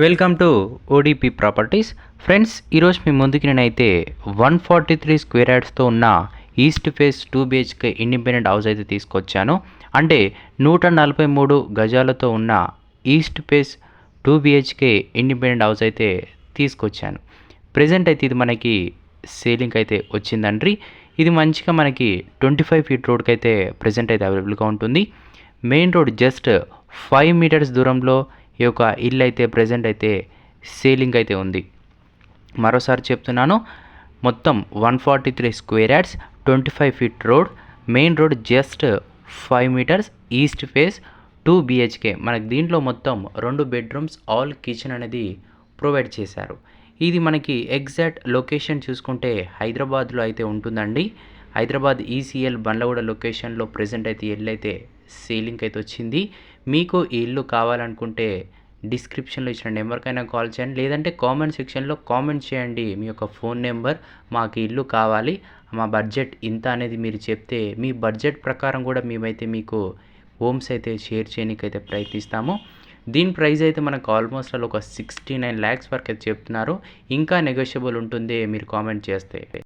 Welcome to ODP properties. Friends, ఈరోజు మీ ముందుకి నేనైతే 143 స్క్వేర్ యార్డ్స్తో ఉన్న east face 2 BHK independent house అయితే తీసుకొచ్చాను. అంటే 143 గజాలతో ఉన్న east face 2 BHK independent house అయితే తీసుకొచ్చాను. ప్రజెంట్ అయితే ఇది మనకి సేలింగ్ అయితే వచ్చిందండి. ఇది మంచిగా మనకి 25 ఫీట్ రోడ్కి అయితే ప్రజెంట్ అయితే అవైలబుల్గా ఉంటుంది. మెయిన్ రోడ్ జస్ట్ 5 మీటర్స్ దూరంలో ఈ యొక్క ఇల్లు అయితే ప్రజెంట్ అయితే సేలింగ్ అయితే ఉంది. మరోసారి చెప్తున్నాను, మొత్తం 143 square yards, 25 feet road, main road just 5 metres, east face 2 BHK. మనకి దీంట్లో మొత్తం 2 బెడ్రూమ్స్, ఆల్ కిచెన్ అనేది ప్రొవైడ్ చేశారు. ఇది మనకి ఎగ్జాక్ట్ లొకేషన్ చూసుకుంటే హైదరాబాద్లో అయితే ఉంటుందండి. హైదరాబాద్ ఈసీఎల్ బండ్లగూడ లొకేషన్లో ప్రజెంట్ అయితే ఇల్లు అయితే సేలింగ్ అయితే వచ్చింది. మీకు ఈ ఇల్లు కావాలనుకుంటే డిస్క్రిప్షన్లో ఇచ్చిన నెంబర్కైనా కాల్ చేయండి, లేదంటే కామెంట్ సెక్షన్లో కామెంట్ చేయండి మీ యొక్క ఫోన్ నెంబర్. మాకు ఇల్లు కావాలి, మా బడ్జెట్ ఇంత అనేది మీరు చెప్తే మీ బడ్జెట్ ప్రకారం కూడా మేమైతే మీకు హోమ్స్ అయితే షేర్ చేయడానికైతే ప్రయత్నిస్తాము. దీని ప్రైస్ అయితే మనకు ఆల్మోస్ట్ ఒక 69 lakhs వరకు అయితే చెప్తున్నారు. ఇంకా నెగోషియబుల్ ఉంటుంది మీరు కామెంట్ చేస్తే.